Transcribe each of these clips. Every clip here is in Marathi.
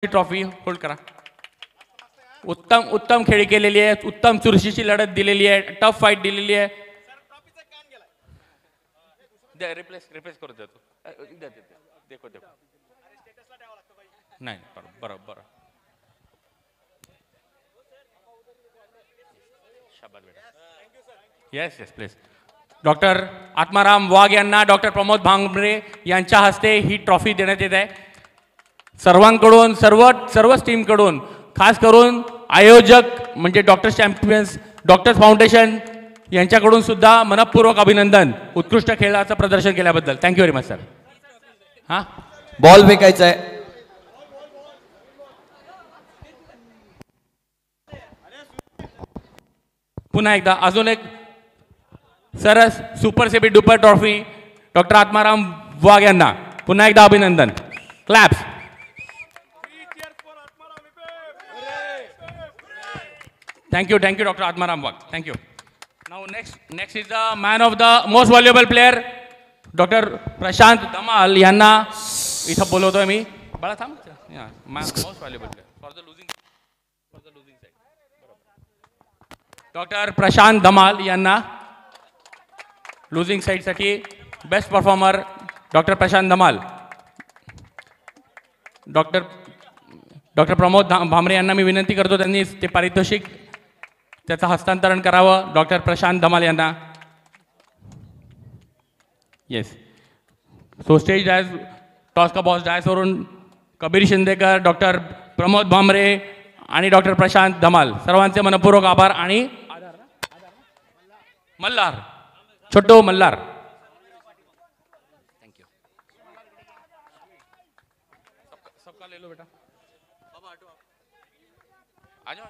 ट्रॉफी होल्ड करा. उत्तम उत्तम खेळी केलेली आहे, उत्तम चुरशीची लढत दिलेली आहे, टफ फाईट दिलेली आहे. रिप्लेस करू देतो. देखो देखो नाही बरोबर बरोबर. Yes yes please. Doctor Atmaram Wagh यांना डॉक्टर प्रमोद भांबरे यांच्या हस्ते ही ट्रॉफी देण्यात येत आहे. सर्वांकडून सर्वच टीमकडून खास करून आयोजक म्हणजे डॉक्टर चॅम्पियन्स डॉक्टर्स फाउंडेशन यांच्याकडून सुद्धा मनपूर्वक अभिनंदन उत्कृष्ट खेळाचं प्रदर्शन केल्याबद्दल. Thank you very much sir. हां बॉल फेकायचा आहे. पुन्हा एकदा अजून एक सरस सुपर सेबी duper trophy doctor Atmaram Wagh यांना पुन्हा एकदा अभिनंदन. Claps. Thank you doctor Atmaram Wagh. Thank you. Now next is the man of the most valuable player doctor Prashant Dhamal यांना इथं बोलवतोय मी. बाळा थांब. Most valuable player for the losing side. Doctor Prashant Dhamal यांना लुझिंग साईडसाठी बेस्ट परफॉर्मर डॉक्टर प्रशांत धमाल. डॉक्टर प्रमोद भामरे यांना मी विनंती करतो त्यांनी ते पारितोषिक त्याचं हस्तांतरण करावं डॉक्टर प्रशांत धमाल यांना. Yes. So stage dais toss का बॉस डायसवरून कबीर शिंदेकर डॉक्टर प्रमोद भामरे आणि डॉक्टर प्रशांत धमाल सर्वांचे मनपूर्वक आभार. आणि मल्हार छोटो मल्हार. थँक्यू. सबका ले लो बेटा. आ जाओ.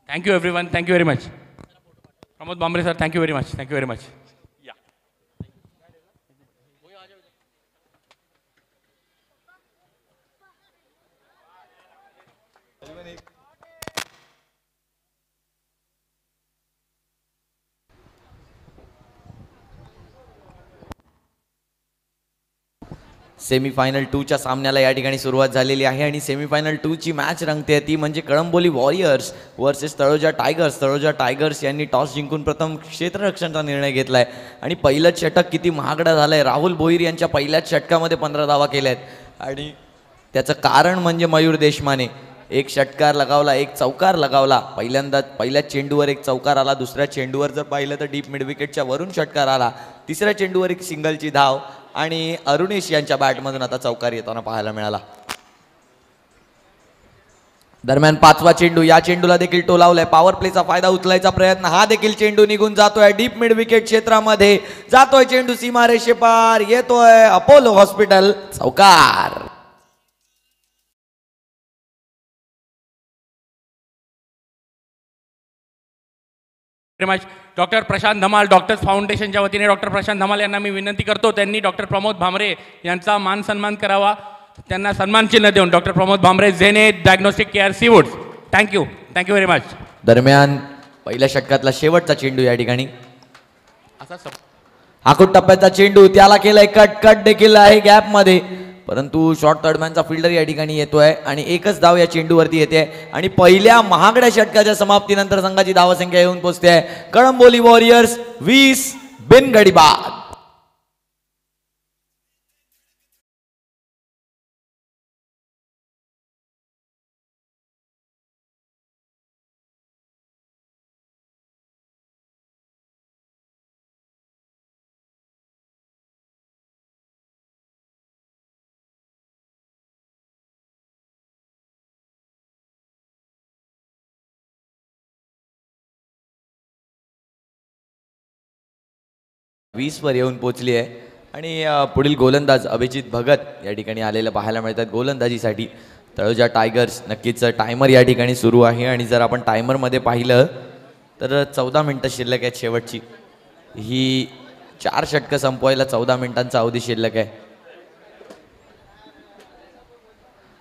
Thank you everyone. Thank you very much. Pramod Bhambre sir, thank you very much. Thank you very much. Yeah. Semifinal 2च्या सामन्याला या ठिकाणी सुरुवात झालेली आहे आणि सेमीफायनल 2ची मॅच रंगते ती म्हणजे Kalamboli warriors versus Taloja tigers. Taloja tigers यांनी टॉस जिंकून प्रथम क्षेत्ररक्षणाचा निर्णय घेतला आहे आणि पहिलं षटक किती महागडा झालं आहे. राहुल भोईर यांच्या पहिल्याच षटकामध्ये 15 धावा केल्या आहेत आणि त्याचं कारण म्हणजे मयूर देशमाने एक षटकार लगावला, एक चौकार लगावला. पहिल्या चेंडूवर एक चौकार आला, दुसऱ्या चेंडूवर जर पाहिलं तर डीप मिड विकेटच्या वरून षटकार आला, तिसऱ्या चेंडूवर एक सिंगलची धाव आणि अरुणेश यांच्या बॅटमधून आता चौकार येताना पाहायला मिळाला. दरम्यान 5वा चेंडू, या चेंडूला देखील टोलावलाय. पॉवर प्लेचा फायदा उचलायचा प्रयत्न, हा देखील चेंडू निघून जातोय डीप मिड विकेट क्षेत्रामध्ये. जातोय चेंडू सीमारेषे पार, येतोय अपोलो हॉस्पिटल. चौकार. डॉक्टर प्रशांत धमाल डॉक्टर्स फाउंडेशनच्या वतीने डॉक्टर प्रशांत धमाल यांना मी विनंती करतो त्यांनी डॉक्टर प्रमोद भामरे यांचा मान सन्मान करावा. त्यांना सन्मान चिन्ह देऊन डॉक्टर प्रमोद भामरे झेने diagnostic care Seawoods. Thank you very much. दरम्यान पहिल्या षटकातला शेवटचा चेंडू या ठिकाणी हाकूट टप्प्याचा चेंडू, त्याला केलाय कट देखील आहे गॅप मध्ये, परंतु शॉर्ट थर्डमॅनचा फिल्डर या ठिकाणी येतोय आणि एकच धाव या चेंडूवरती येते आणि पहिल्या महागड्या षटकाच्या समाप्तीनंतर संघाची धावसंख्या येऊन पोहोचते आहे कळंबोली वॉरियर्स 20 बिनगडी बाद. वर येऊन पोहोचली आहे आणि पुढील गोलंदाज अभिजित भगत या ठिकाणी आलेलं पाहायला मिळतात गोलंदाजीसाठी. तळोजा टायगर्स नक्कीच टायमर या ठिकाणी सुरू आहे आणि जर आपण टायमरमध्ये पाहिलं तर 14 मिनिटं शिल्लक आहेत शेवटची. ही 4 षटकं संपवायला 14 मिनिटांचा अवधी शिल्लक आहे.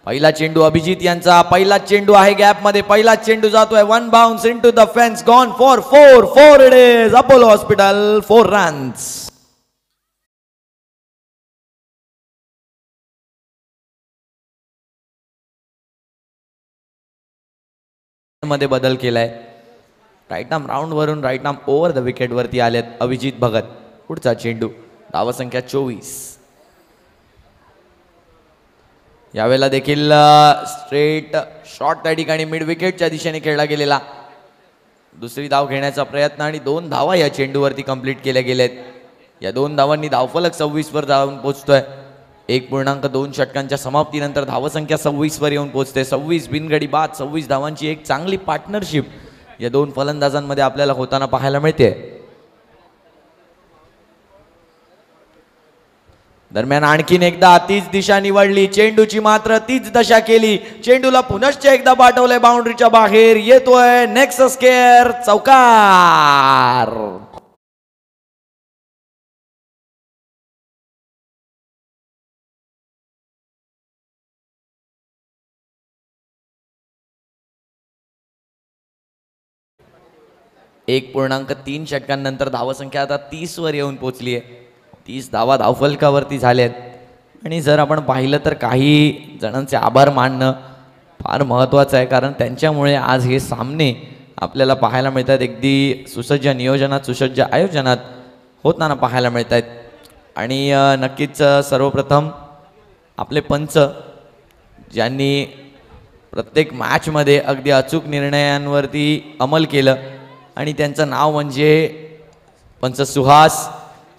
पहिला चेंडू अभिजित यांचा, पहिला चेंडू आहे गॅप मध्ये, पहिला चेंडू जातोय, one bounce into the fence, gone for 4 it is. Apollo hospital 4 runs. मध्ये बदल केलाय. राईट आर्म राऊंड वरून right arm over the wicket वरती आलेत अभिजित भगत. पुढचा चेंडू, धावसंख्या 24. यावेळेला देखील स्ट्रेट शॉट त्या ठिकाणी मिड विकेटच्या दिशेने खेळला गेलेला. दुसरी धाव घेण्याचा प्रयत्न आणि 2 धावा या चेंडूवरती कंप्लीट केल्या गेल्यात. या 2 धावांनी धावफलक 26 वर जाऊन पोहोचतोय. 1.2 षटकांच्या समाप्तीनंतर धावसंख्या 26 वर येऊन पोहोचते. 26 बिनगडी बाद, 26 धावांची एक चांगली पार्टनरशिप या 2 फलंदाजांमध्ये आपल्याला होताना पाहायला मिळते. दरम्यान आणखीन एकदा तीच दिशा निवडली, चेंडूची मात्र तीच दशा केली. चेंडूला पुनश्च एकदा पाठवलंय बाउंड्रीच्या बाहेर, येतोय नेक्स्ट स्केअर, चौकार. एक 1.3 षटकांनंतर धावसंख्या आता 30 वर येऊन पोहोचली आहे. 30 धावा धावफलकावरती झाल्यात. आणि जर आपण पाहिलं तर काही जणांचे आभार मानणं फार महत्त्वाचं आहे, कारण त्यांच्यामुळे आज हे सामने आपल्याला पाहायला मिळतात. अगदी सुसज्ज नियोजनात, सुसज्ज आयोजनात होताना पाहायला मिळत आहेत. आणि नक्कीच सर्वप्रथम आपले पंच, ज्यांनी प्रत्येक मॅचमध्ये अगदी अचूक निर्णयांवरती अंमल केलं, आणि त्यांचं नाव म्हणजे पंच सुहास,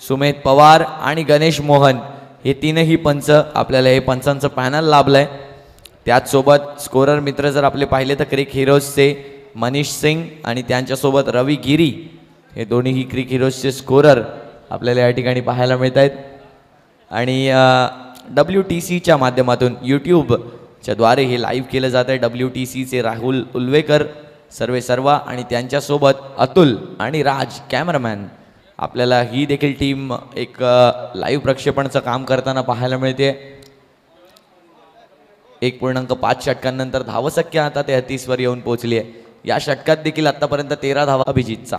सुमेध पवार आणि गणेश मोहन. हे तीनही पंच आपल्याला हे पंचांचं पॅनल लाभलंय. त्याचसोबत स्कोरर मित्र जर आपले पाहिले तर क्रिक हिरोजचे मनीष सिंग आणि त्यांच्यासोबत रवी गिरी, हे दोन्हीही क्रिक हिरोजचे स्कोरर आपल्याला या ठिकाणी पाहायला मिळत आहेत. आणि WTCच्या माध्यमातून यूट्यूबच्या द्वारे हे लाईव्ह केलं जात आहे. WTCचे राहुल उल्वेकर सर्व आणि त्यांच्यासोबत अतुल आणि राज कॅमेरामॅन, आपल्याला ही देखील टीम एक लाईव्ह प्रक्षेपणाचं काम करताना पाहायला मिळते. 1.5 षटकांनंतर धावसंख्या आता 33 वर येऊन पोहोचली आहे. या षटकात देखील आतापर्यंत 13 धावा अभिजितचा.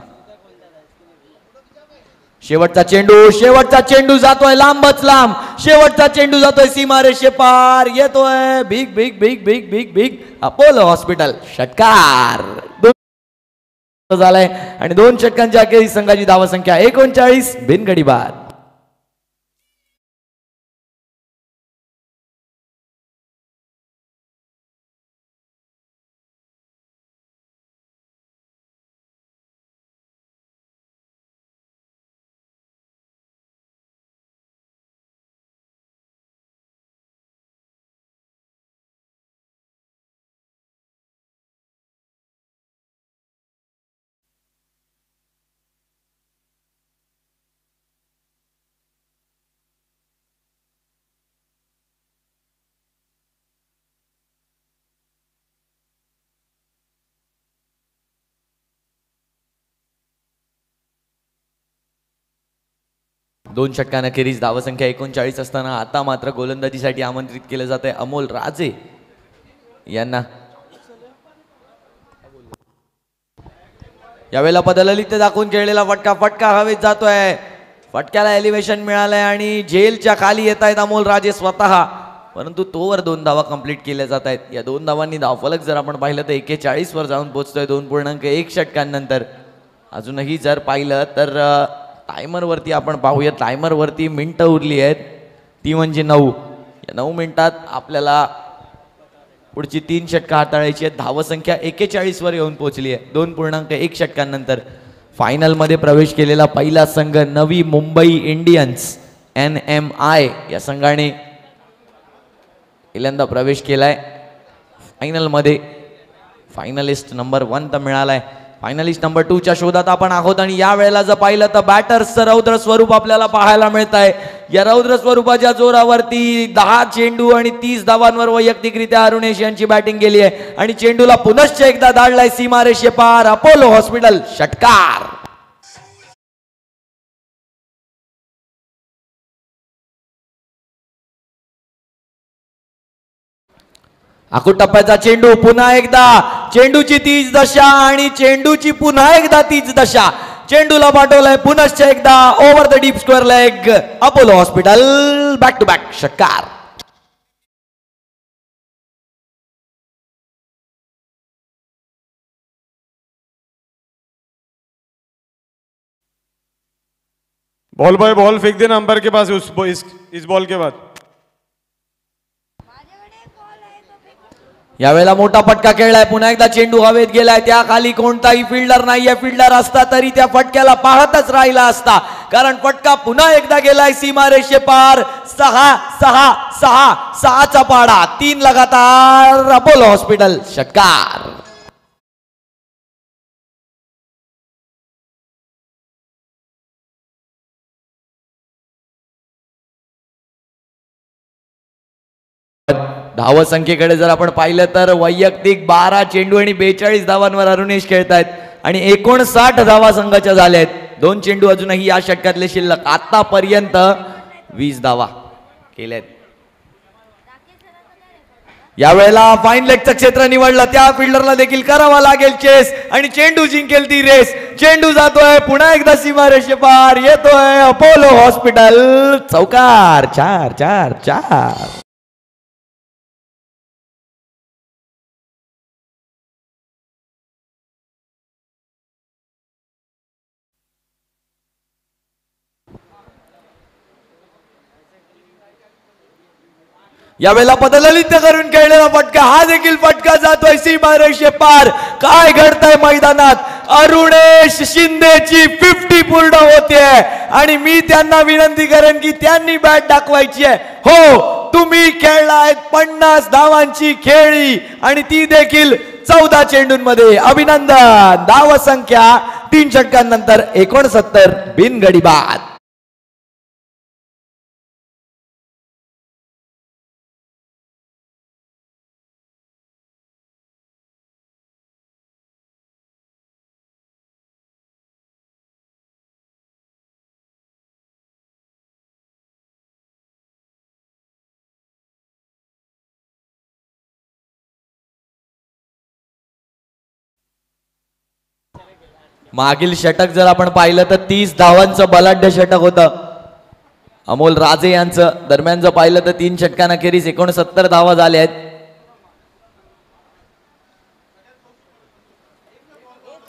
शेवटचा चेंडू जातोय लांबच लांब, शेवटचा चेंडू जातोय सीमारेषे पार, येतोय big big big big big big Apollo hospital. षटकार झालाय आणि 2 षटकांच्या अखेरीस संघाची धावसंख्या 39 बिनगडी बाद. दोन षटकांअखेरीस धावसंख्या 39 असताना आता मात्र गोलंदाजीसाठी आमंत्रित केले जाते अमोल राजे यांना. यावेळेला पदललित दाखवून खेळलेला फटका हवेत जातोय. फटक्याला एलिव्हेशन मिळालंय आणि झेलच्या खाली येत आहेत अमोल राजे स्वतः, परंतु तोवर 2 धावा कंप्लीट केल्या जात आहेत. या 2 धावांनी धावफलक जर आपण पाहिलं तर 41 वर जाऊन पोहोचतोय 2.1 षटकांनंतर. अजूनही जर पाहिलं तर टायमर वरती आपण पाहूया, टायमर वरती मिनिटं उरली आहेत, ती म्हणजे 9. या 9 मिनिटात आपल्याला पुढची 3 षटकं हाताळायची आहेत. धावसंख्या 41 वर येऊन पोहोचली आहे 2.1 षटकांनंतर. फायनल मध्ये प्रवेश केलेला पहिला संघ नवी मुंबई इंडियन्स NMI या संघाने पहिल्यांदा प्रवेश केलाय फायनल मध्ये. फायनलिस्ट नंबर 1 तर मिळालाय. फायनलिस्ट नंबर 2 च्या शोधात आपण आहोत. आणि या वेळेला जर पाहिलं तर बॅटर्सचं रौद्र स्वरूप आपल्याला पाहायला मिळत आहे. या रौद्र स्वरूपाच्या जोरावरती 10 चेंडू आणि 30 धावांवर वैयक्तिकरित्या अरुणेश यांची बॅटिंग गेली आहे आणि चेंडूला पुनश्च एकदा दाढलाय सीमारेषे पार अपोलो हॉस्पिटल. षटकार. आखूड टप्प्याचा चेंडू पुन्हा एकदा चेंडूची तीच दशा आणि चेंडूची पुन्हा एकदा तीच दशा. चेंडूला पाठवलंय पुनश्च एकदा over the deep square leg. Apollo hospital back to back षटकार. बॉल बॉय बॉल फेंक देना अंपायर के पास इस बॉल के बाद. यावेळेला मोठा फटका खेळलाय. पुन्हा एकदा चेंडू हवेत गेलाय. त्या खाली कोणताही फिल्डर नाहीये. फिल्डर असता तरी त्या फटक्याला पाहतच राहिला असता, कारण फटका पुन्हा एकदा गेलाय सीमारेषे पार. 6-6-6-6चा पाडा. 3 लगातार. अपोलो हॉस्पिटल षटकार. धाव संख्येकडे जर आपण पाहिलं तर वैयक्तिक 12 चेंडू आणि 42 धावांवर अरुणेश खेळतायत आणि 59 धावा संघाच्या झाल्यात. 2 चेंडू अजूनही या षटकातले शिल्लक. आतापर्यंत 20 धावा केल्यात. यावेळेला फाईन लेगचं क्षेत्र निवडलं. त्या फिल्डरला देखील करावा लागेल चेस आणि चेंडू जिंकेल ती रेस. चेंडू जातोय पुन्हा एकदा सीमारेषे पार. येतोय अपोलो हॉस्पिटल चौकार. 4-4-4. यावेळेला पदललित करून खेळलेला फटका. हा देखील फटका जातोय सीमारेषे पार. काय घडतंय मैदानात. अरुणेश शिंदेची 50 पूर्ण होते आणि मी त्यांना विनंती करेन की त्यांनी बॅट दाखवायची आहे. हो, तुम्ही खेळलाय 50 धावांची खेळी आणि ती देखील 14 चेंडूंमध्ये. अभिनंदन. धाव संख्या 3 षटकांनंतर 69 बिनगडी बाद. मागील षटक जर आपण पाहिलं तर 30 धावांचं बलाढ्य षटक होतं अमोल राजे यांचं. दरम्यान जर पाहिलं तर 3 षटकांखेरीज 69 धावा झाल्या आहेत.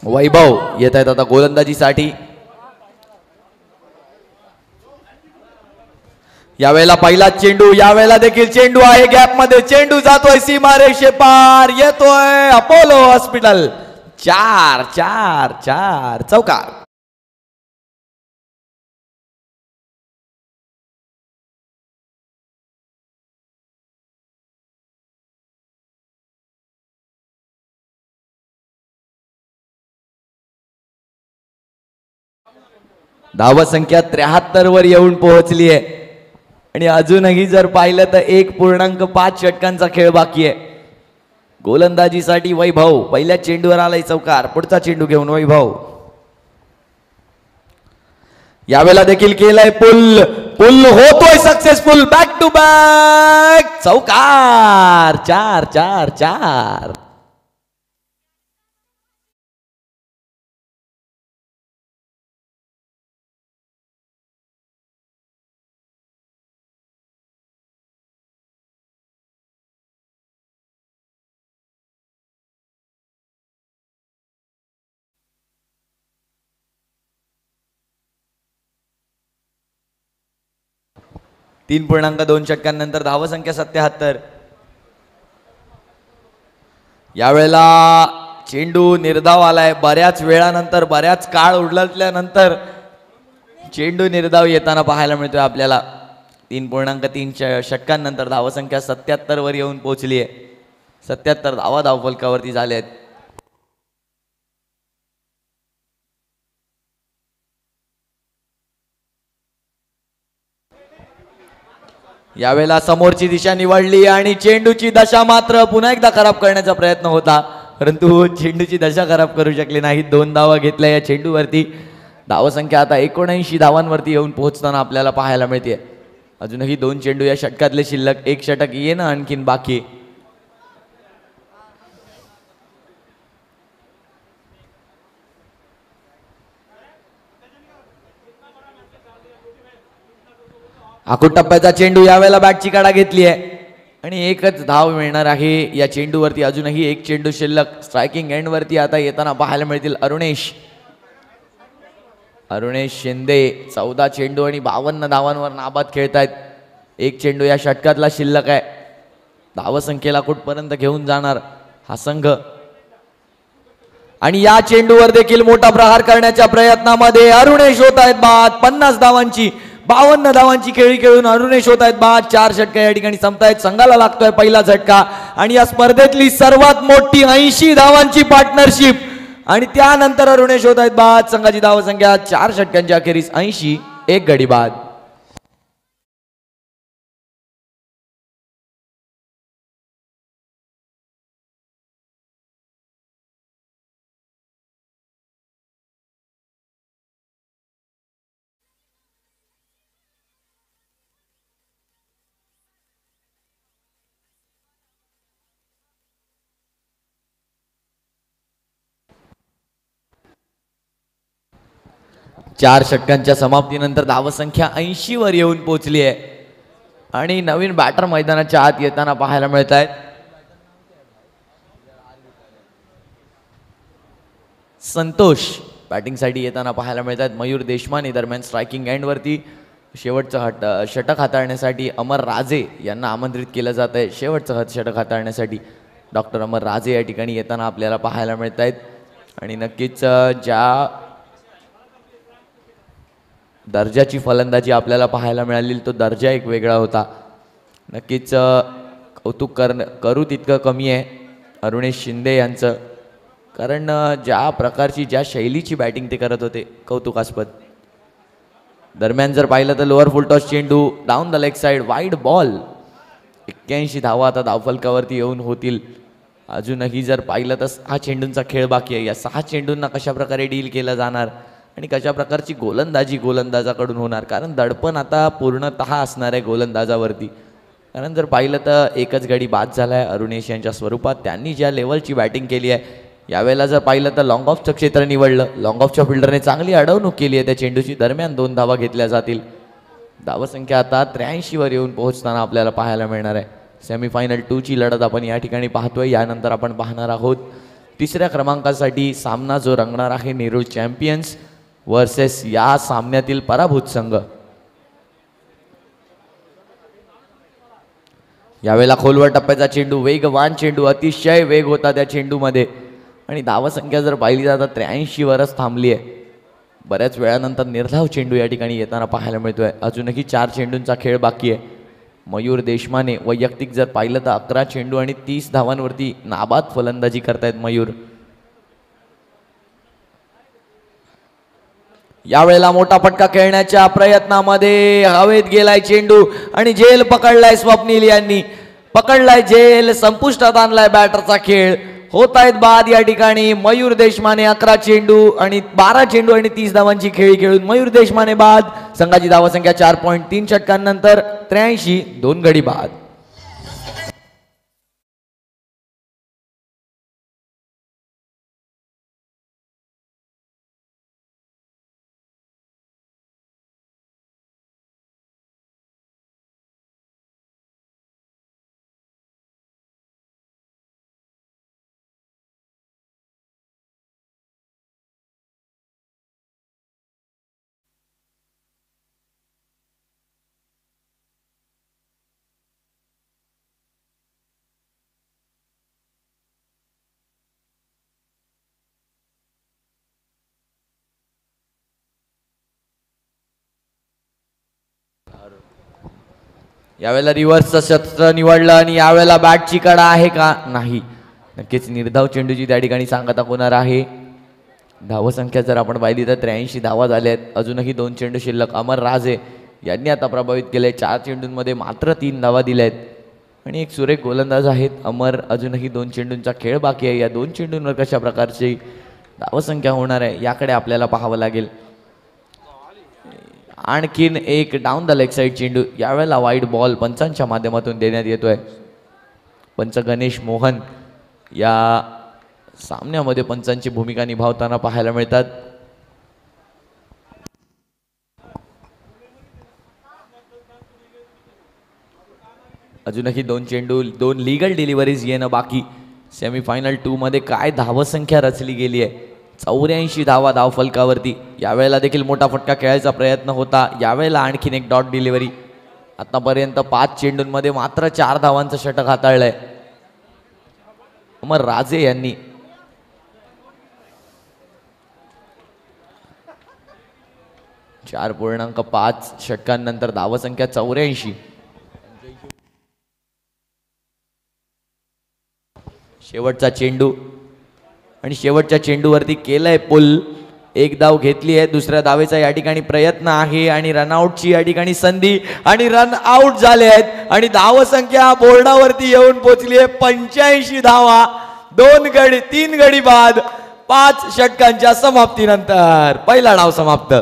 वैभव येत आहेत आता गोलंदाजीसाठी. यावेळेला पहिला चेंडू. यावेळेला देखील चेंडू आहे गॅप मध्ये. चेंडू जातोय सीमारेषे पार. येतोय अपोलो हॉस्पिटल. 4-4-4 चौकार. धाव संख्या 73 वर येऊन पोहोचली आहे आणि अजूनही जर पाहिलं तर 1.5 षटकांचा खेळ बाकी आहे. गोलंदाजीसाठी वैभव पहिल्या चेंडूवर आलाय चौकार. पुढचा चेंडू घेऊन वैभव. यावेळेला देखील केलाय पुल. पुल होतोय सक्सेसफुल. बॅक टू बॅक चौकार. 4-4-4. तीन 3.2 षटकांनंतर धावसंख्या 77. यावेळेला चेंडू निर्धाव आलाय. बऱ्याच वेळानंतर बऱ्याच काळ उडल्यानंतर चेंडू निर्धाव येताना पाहायला मिळतोय आपल्याला. 3.3 षटकांनंतर धावसंख्या 77 वर येऊन पोहोचली आहे. 77 धावा धावफलकावरती झाल्या आहेत. यावेळेला समोरची दिशा निवडली आणि चेंडूची दशा मात्र पुन्हा एकदा खराब करण्याचा प्रयत्न होता, परंतु चेंडूची दशा खराब करू शकले नाहीत. 2 धावा घेतल्या या चेंडूवरती. धावसंख्या आता 79 धावांवरती येऊन पोहोचताना आपल्याला पाहायला मिळते. अजूनही 2 चेंडू या षटकातले शिल्लक. 1 षटक येणं आणखीन बाकी. आखूड टप्प्याचा चेंडू यावेळेला बॅटची कडा घेतली आहे आणि एकच धाव मिळणार आहे या चेंडूवरती. अजूनही एक चेंडू शिल्लक. स्ट्रायकिंग एंड वरती आता येताना पाहायला मिळतील अरुणेश शिंदे. 14 चेंडू आणि 52 धावांवर नाबाद खेळतायत. एक चेंडू या षटकातला शिल्लक आहे. धावसंख्येला कुठपर्यंत घेऊन जाणार हा संघ. आणि या चेंडूवर देखील मोठा प्रहार करण्याच्या प्रयत्नामध्ये अरुणेश होत आहेत बाद. 50 धावांची 52 धावांची खेळी खेळून अरुणेष होत आहेत बाद. 4 षटका या ठिकाणी संपतायत. संघाला लागतोय पहिला झटका आणि या स्पर्धेतली सर्वात मोठी 80 धावांची पार्टनरशिप आणि त्यानंतर अरुणेष होत आहेत बाद. संघाची धावसंख्या 4 षटकांच्या अखेरीस 80. एक गडी बाद. चार षटकांच्या समाप्तीनंतर धावसंख्या 80 वर येऊन पोहोचली आहे आणि नवीन बॅटर मैदानाच्या आत येताना पाहायला मिळत आहेत. संतोष बॅटिंगसाठी येताना पाहायला मिळत आहेत. मयूर देशमाने. दरम्यान स्ट्रायकिंग एंड वरती शेवटचं षटक हाताळण्यासाठी अमर राजे यांना आमंत्रित केलं जात आहे. शेवटचं षटक हाताळण्यासाठी डॉक्टर अमर राजे या ठिकाणी येताना आपल्याला पाहायला मिळत आहेत. आणि नक्कीच ज्या दर्जाची फलंदाजी आपल्याला पाहायला मिळाली तो दर्जा एक वेगळा होता. नक्कीच कौतुक करू तितकं कमी आहे अरुणेश शिंदे यांचं. कारण ज्या प्रकारची ज्या शैलीची बॅटिंग ते करत होते कौतुकास्पद. दरम्यान जर पाहिलं तर लोअर फुल टॉस चेंडू down the leg side wide ball. 81 धावा आता धावफलकावरती येऊन होतील. अजूनही जर पाहिलं तर 6 चेंडूंचा खेळ बाकी आहे. या 6 चेंडूंना कशा प्रकारे डील केलं जाणार आणि कशा प्रकारची गोलंदाजी गोलंदाजाकडून होणार. कारण दडपण आता पूर्णतः असणार आहे गोलंदाजावरती. कारण जर पाहिलं तर एकच गडी बाद झाला आहे अरुणेश यांच्या स्वरूपात. त्यांनी ज्या लेवलची बॅटिंग केली आहे यावेळेला जर पाहिलं तर लॉंग ऑफचं क्षेत्र निवडलं. लॉंग ऑफच्या फिल्डरने चांगली अडवणूक केली आहे त्या चेंडूची. दरम्यान 2 धावा घेतल्या जातील. धावसंख्या आता 83 वर येऊन पोहोचताना आपल्याला पाहायला मिळणार आहे. सेमीफायनल 2 ची लढत आपण या ठिकाणी पाहतोय. यानंतर आपण पाहणार आहोत 3ऱ्या क्रमांकासाठी सामना जो रंगणार आहे नेरूळ चॅम्पियन्स वर्सेस या सामन्यातील पराभूत संघ. यावेळेला खोलवर टप्प्याचा चेंडू वेगवान चेंडू. अतिशय वेग होता त्या चेंडूमध्ये आणि धावसंख्या जर पाहिली जाता 83 वरच थांबली आहे. बऱ्याच वेळानंतर निर्धाव चेंडू या ठिकाणी येताना पाहायला मिळतोय. अजूनही 4 चेंडूंचा खेळ बाकी आहे. मयूर देशमाने वैयक्तिक जर पाहिलं तर 11 चेंडू आणि 30 धावांवरती नाबाद फलंदाजी करतायत मयूर. यावेळेला मोठा फटका खेळण्याच्या प्रयत्नामध्ये हवेत गेलाय चेंडू आणि झेल पकडलाय. स्वप्नील यांनी पकडलाय झेल. संपुष्टात आणलाय बॅटरचा खेळ. होत आहेत बाद या ठिकाणी. मयूर देशमाने 11 चेंडू आणि 12 चेंडू आणि 30 धावांची खेळी खेळून मयूर देशमाने बाद. संघाची धावसंख्या 4.3 षटकांनंतर 83. 2 गडी बाद. यावेळेला रिव्हर्सचं शस्त्र निवडलं आणि यावेळेला बॅटची कडा आहे का नाही. नक्कीच निर्धाव चेंडूची त्या ठिकाणी सांगता होणार आहे. धावसंख्या जर आपण पाहिली तर 83 धावा झाल्या आहेत. अजूनही 2 चेंडू शिल्लक. अमर राजे यांनी आता प्रभावित केले. 4 चेंडूंमध्ये मात्र 3 धावा दिल्या आहेत आणि एक सुरेख गोलंदाज आहेत अमर. अजूनही 2 चेंडूंचा खेळ बाकी आहे. या 2 चेंडूंवर कशा प्रकारची धावसंख्या होणार आहे याकडे आपल्याला पाहावं लागेल. आणखीन एक डाऊन द लेग साइड चेंडू. यावेळेला वाईड बॉल पंचांच्या माध्यमातून देण्यात येतोय. पंच गणेश मोहन या सामन्यामध्ये पंचांची भूमिका निभावताना पाहायला मिळतात. अजूनही 2 चेंडू 2 लिगल डिलिव्हरीज येणं बाकी. सेमीफायनल 2 मध्ये काय धावसंख्या रचली गेली आहे. 84 धावा धावफलकावरती. यावेळेला देखील मोठा फटका खेळायचा प्रयत्न होता. यावेळेला आणखीन एक डॉट डिलिव्हरी. आतापर्यंत 5 चेंडूंमध्ये मात्र 4 धावांचं षटक हाताळलंय अमर राजे यांनी. 4.5 षटकांनंतर धावसंख्या 84. शेवटचा चेंडू आणि शेवटच्या चेंडूवरती केलंय पुल. एक धाव घेतली आहे. दुसऱ्या धावेचा या ठिकाणी प्रयत्न आहे आणि रनआउटची या ठिकाणी संधी आणि रन आउट झाले आहेत आणि धावसंख्या बोर्डावरती येऊन पोहोचली आहे 85 धावा. 3 गडी बाद 5 षटकांच्या समाप्तीनंतर पहिला डाव समाप्त.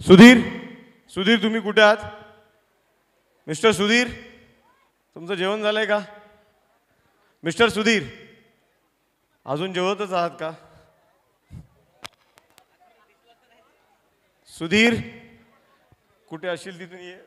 सुधीर, सुधीर तुम्ही कुठे आहात? मिस्टर सुधीर, तुमचं जेवण झालंय का? मिस्टर सुधीर, अजून जेवतच आहात का? सुधीर, कुठे असशील तिथून ये.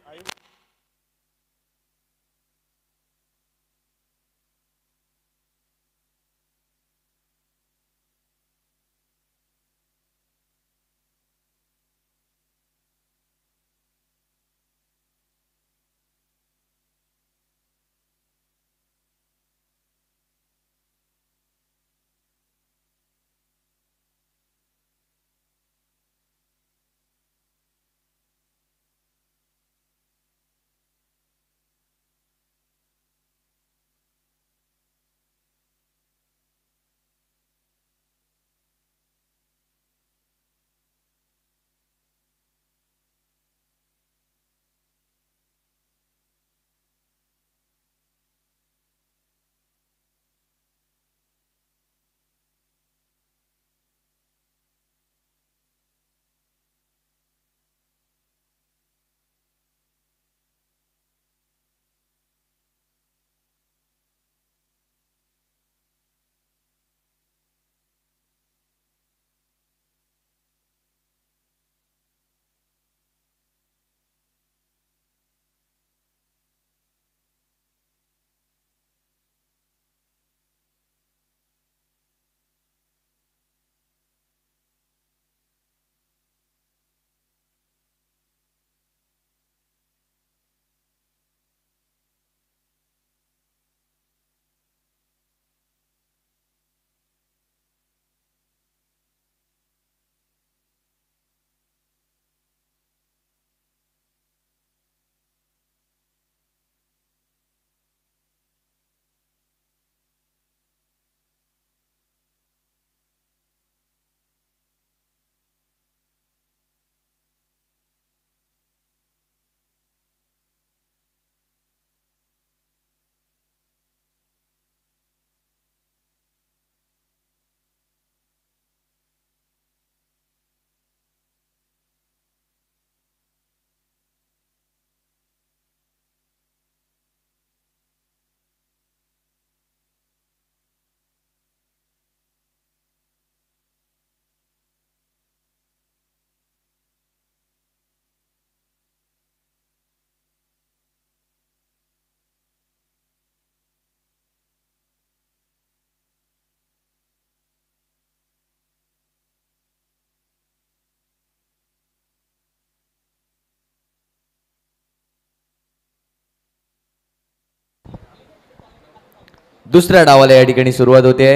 दुसऱ्या डावाला या ठिकाणी सुरुवात होते.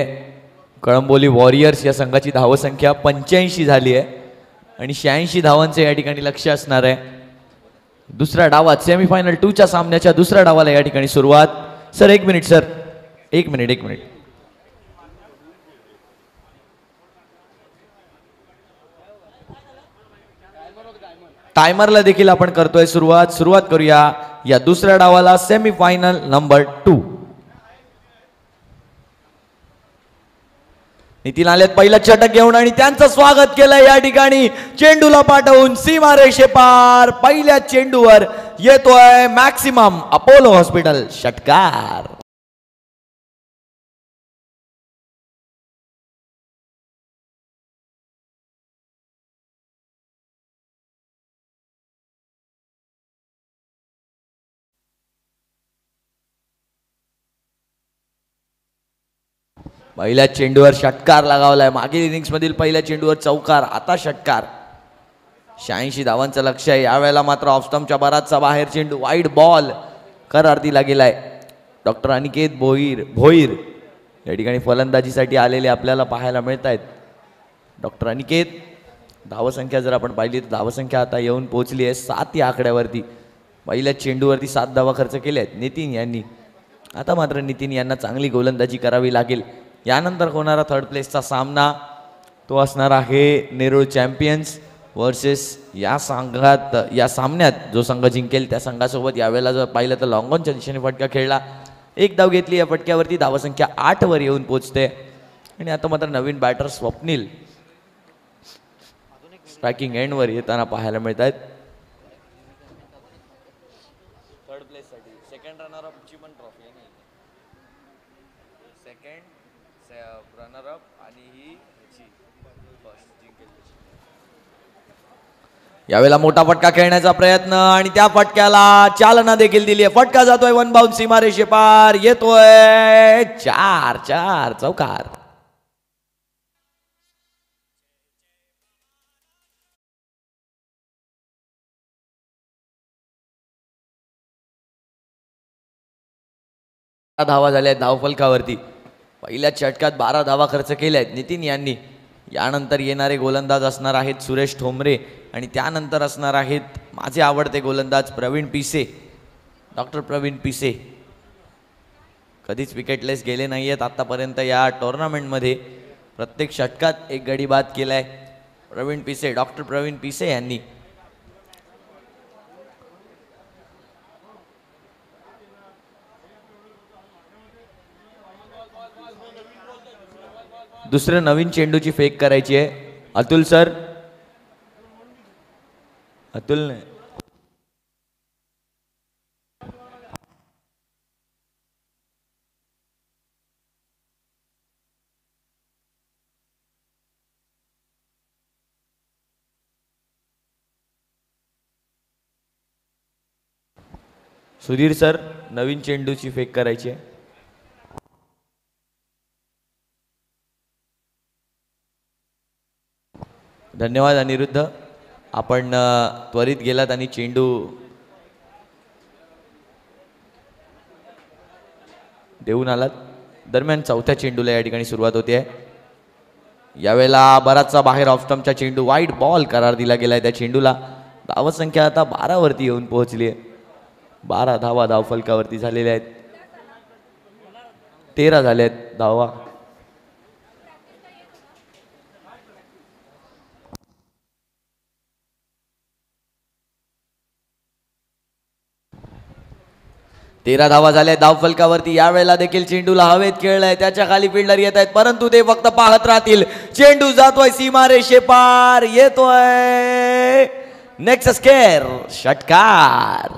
कळंबोली वॉरियर्स या संघाची धावसंख्या 85 झाली आहे आणि 86 धावांचे या ठिकाणी लक्ष्य असणार आहे. दुसऱ्या डावात सेमीफायनल 2 च्या सामन्याच्या दुसऱ्या डावाला या ठिकाणी सुरुवात. सर एक मिनिट सर, एक मिनिट. टायमरला देखील आपण करतोय सुरुवात करूया या दुसऱ्या डावाला सेमीफायनल नंबर 2. नितीन आलेत पहिलं षटक घेऊन आणि त्यांचं स्वागत केलंय या ठिकाणी चेंडूला पाठवून सीमारेषे पार. पहिल्या चेंडूवर येतोय मॅक्सिमम अपोलो हॉस्पिटल षटकार. पहिल्या चेंडूवर षटकार लगावलाय. मागील इनिंग्स मधील पहिल्या चेंडूवर चौकार, आता षटकार. 86 धावांचं लक्ष आहे. यावेळेला मात्र ऑफस्टम्पच्या बराचसा बाहेर चेंडू, वाईड बॉल करार्थीला गेलाय. डॉक्टर अनिकेत भोईर या ठिकाणी फलंदाजीसाठी आलेले आपल्याला पाहायला मिळत आहेत. डॉक्टर अनिकेत, धावसंख्या जर आपण पाहिली तर धावसंख्या आता येऊन पोहोचली आहे 7 या आकड्यावरती. पहिल्या चेंडूवरती 7 धावा खर्च केल्या आहेत नितीन यांनी. आता मात्र नितीन यांना चांगली गोलंदाजी करावी लागेल. यानंतर होणारा थर्ड प्लेसचा सामना तो असणार आहे नेरूळ चॅम्पियन्स वर्सेस या सामन्यात जो संघ जिंकेल त्या संघासोबत यावेळेला जर पाहिलं तर लॉंगॉनच्या दिशेने फटका खेळला. एक धाव घेतली या फटक्यावरती. धावसंख्या 8 वर येऊन पोहोचते आणि आता मात्र नवीन बॅटर स्वप्नील स्ट्रायकिंग एंडवर येताना पाहायला मिळत आहेत. थर्ड प्लेससाठी सेकंड रनर अप ची पण ट्रॉफी आहे. सेकंड रनर अप आणि ही फर्स्ट जिंकेल. यावेळेला मोठा फटका खेळण्याचा प्रयत्न आणि त्या फटक्याला चालना देखील दिली आहे. फटका जातोय वन बाउंड सीमारेषे पार. येतोय 4 चौकार. धावा झाल्या आहेत धावफलकावरती. पहिल्या षटकात 12 धावा खर्च केल्या आहेत नितीन यांनी. यानंतर येणारे गोलंदाज असणार आहेत सुरेश ठोंबरे आणि त्यानंतर असणार आहेत माझे आवडते गोलंदाज प्रवीण पिसे. डॉक्टर प्रवीण पिसे कधीच विकेटलेस गेले नाही आहेत आतापर्यंत या टुर्नामेंटमध्ये. प्रत्येक षटकात एक गडी बाद केलाय प्रवीण पिसे, डॉक्टर प्रवीण पिसे यांनी. दुसऱ्या नवीन चेंडूची फेक करायची आहे. अतुल सर, अतुल ने सुधीर सर, नवीन चेंडूची फेक करायची आहे. धन्यवाद अनिरुद्ध, आपण त्वरित गेलात आणि चेंडू देऊन आलात. दरम्यान चौथ्या चेंडूला या ठिकाणी सुरुवात होते आहे. यावेळेला बराचसा बाहेर ऑफस्टम्पचा चेंडू, वाईड बॉल करार दिला गेलाय त्या चेंडूला. धावसंख्या आता 12 वरती येऊन पोहोचली आहे. 12 धावा धावफलकावरती झालेल्या आहेत. 13 झाल्या आहेत धावा. धावा झाल्या धावफलकावरती. यावेळेला देखील चेंडूला हवेत खेळलाय. त्याच्या खाली फिल्डर येत आहेत परंतु ते फक्त पाहत राहतील. चेंडू जातोय सीमारेषे पार. येतोय नेक्स्ट स्केअर षटकार.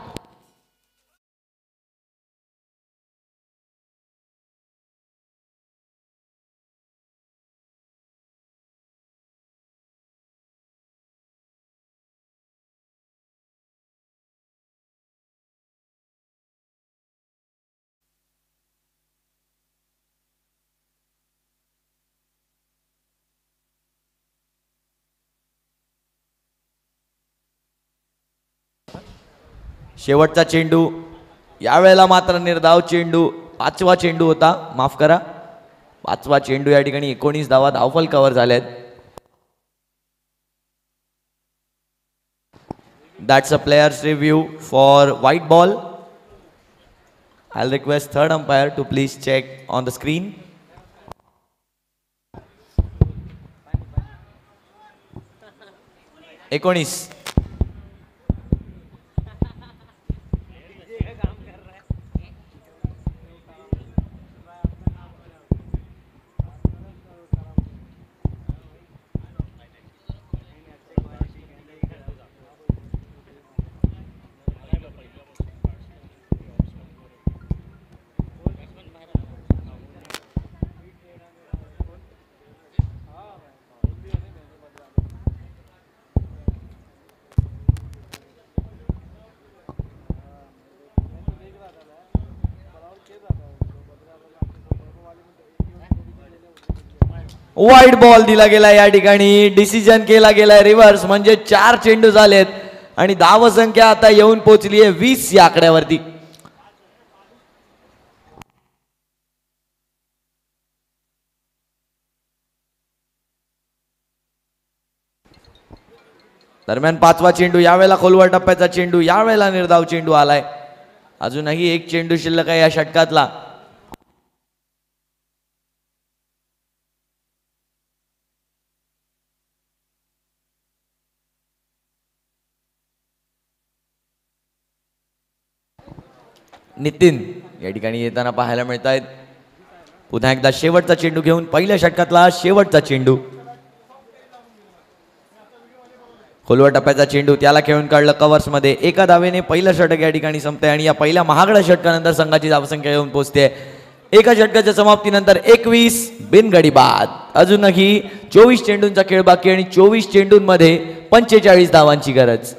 शेवटचा चेंडू. यावेळेला मात्र निर्धाव चेंडू 5वा चेंडू होता, माफ करा, 5वा चेंडू या ठिकाणी 19 धावा, धावफलकावर झाल्यात. That's a player's review for white ball. I'll request third umpire to please check on the screen. एकोणीस. वाईट बॉल दिला गेला या ठिकाणी, डिसिजन केला गेलाय रिव्हर्स, म्हणजे 4 चेंडू झालेत आणि धावसंख्या आता येऊन पोहोचली आहे 20 या आकड्यावरती. दरम्यान 5वा चेंडू, यावेळेला खोलवर टप्प्याचा चेंडू, यावेळेला निर्धाव चेंडू आलाय. अजूनही एक चेंडू शिल्लक आहे या षटकातला. नितीन या ठिकाणी येताना पाहायला मिळत आहेत. पुन्हा एकदा शेवटचा चेंडू घेऊन, पहिल्या षटकातला शेवटचा चेंडू, खोलवर टप्प्याचा चेंडू, त्याला खेळून काढलं कव्हर्स मध्ये. एका धावेने पहिलं षटक या ठिकाणी संपते आणि या पहिल्या महागड्या षटकानंतर संघाची धावसंख्या येऊन पोहोचते. एका षटकाच्या समाप्तीनंतर 21 बिनगडी बाद. अजूनही 24 चेंडूंचा खेळ बाकी आणि 24 चेंडूंमध्ये 45 धावांची गरज.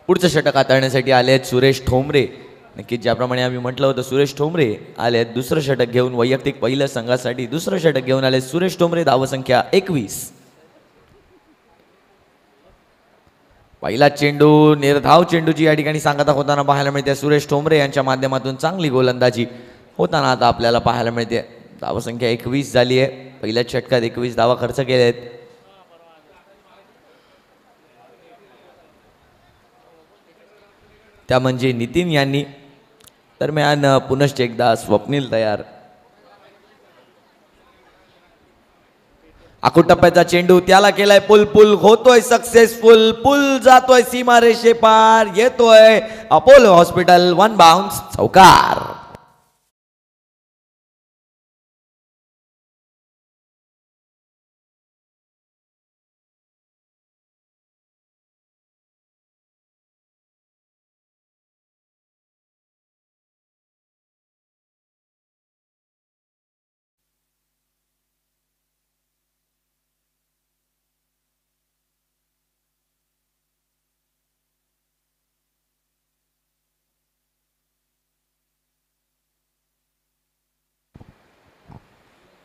पुढचं षटक हाताळण्यासाठी आले आहेत सुरेश ठोंबरे. नक्कीच ज्याप्रमाणे आम्ही म्हटलं होतं, सुरेश ठोंबरे आले आहेत दुसरं षटक घेऊन. वैयक्तिक पहिल्या संघासाठी दुसरं षटक घेऊन आले सुरेश ठोंबरे. धावसंख्या 21. पहिला चेंडू निर्धाव चेंडूची या ठिकाणी सांगता होताना पाहायला मिळते. सुरेश ठोंबरे यांच्या माध्यमातून चांगली गोलंदाजी होताना आता आपल्याला पाहायला मिळते. धावसंख्या 21 झाली आहे. पहिल्याच षटकात 21 धावा खर्च केल्या आहेत. त्या म्हणजे नितीन यांनी. दरम्यान पुनश्च एकदा स्वप्नील तयार. आखूड टप्प्याचा चेंडू, त्याला केलाय पुल, पुल होतोय सक्सेसफुल, पुल जातोय सीमारेषे पार, येतोय अपोलो हॉस्पिटल. 1 बाउन्स, चौकार.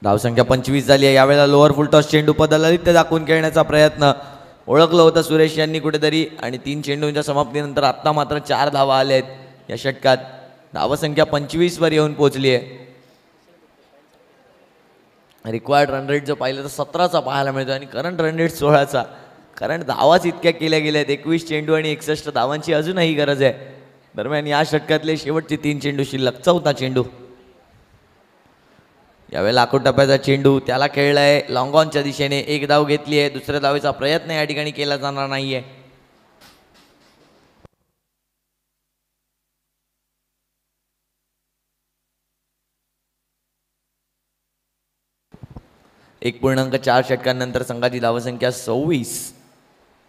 धावसंख्या 25 झाली आहे. यावेळेला लोअर फुलटॉस चेंडू पदललित दाखवून खेळण्याचा प्रयत्न ओळखलं होतं सुरेश यांनी कुठेतरी, आणि 3 चेंडूंच्या समाप्तीनंतर आत्ता मात्र 4 धावा आल्या आहेत या षटकात. धावसंख्या 25 वर येऊन पोहोचली आहे. रिक्वायर्ड रन रेट जर पाहिलं तर 17चा पाहायला मिळतो आणि करंट रन रेट 16चा. कारण धावाच इतक्या केल्या गेल्या आहेत. 21 चेंडू आणि 61 धावांची अजूनही गरज आहे. दरम्यान या षटकातले शेवटचे 3 चेंडू शिल्लक. चौथा चेंडू, यावेळेला आखूड टप्प्याचा चेंडू, त्याला खेळलाय लॉंग ऑनच्या दिशेने. 1 धाव घेतली आहे. दुसऱ्या धावेचा प्रयत्न या ठिकाणी केला जाणार नाहीये. 1.4 षटकांनंतर संघाची धावसंख्या 26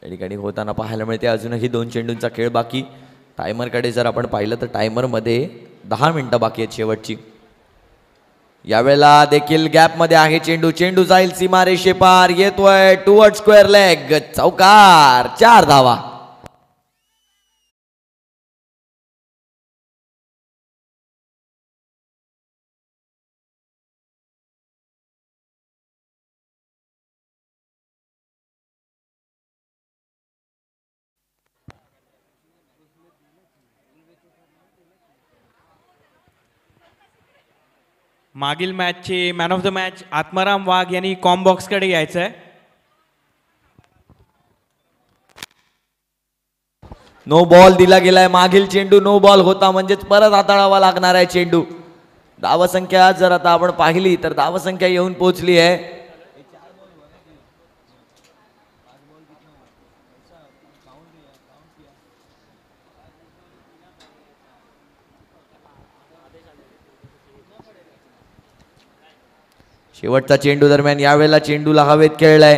या ठिकाणी होताना पाहायला मिळते. अजूनही 2 चेंडूंचा खेळ बाकी. टायमरकडे जर आपण पाहिलं तर टायमरमध्ये 10 मिनिटं बाकी आहेत शेवटची. यावेळेला देखील गॅपमध्ये आहे चेंडू. चेंडू जाईल सीमारेषेपार, येतोय टुवर्ड स्क्वेअर लेग, चौकार, 4 धावा. मागील मॅचचे man of the match Atmaram Wagh यांनी कॉम्बॉक्सकडे यायचं आहे. नो बॉल दिला गेलाय. मागील चेंडू नो बॉल होता, म्हणजेच परत हाताळावा लागणार आहे चेंडू. धावसंख्या जर आता आपण पाहिली तर धावसंख्या येऊन पोहोचली आहे. शेवटचा चेंडू दरम्यान यावेळेला चेंडूला हवेत खेळलाय.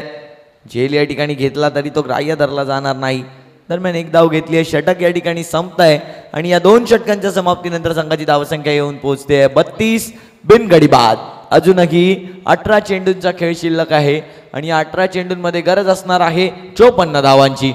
झेल या ठिकाणी घेतला तरी तो ग्राह्य धरला जाणार नाही. दरम्यान एक धाव घेतली आहे. षटक या ठिकाणी संपत आहे आणि या 2 षटकांच्या समाप्तीनंतर संघाची धावसंख्या येऊन पोहोचते 32 बिनगडी बाद. अजूनही 18 चेंडूंचा खेळ शिल्लक आहे आणि या 18 चेंडूंमध्ये गरज असणार आहे 54 धावांची.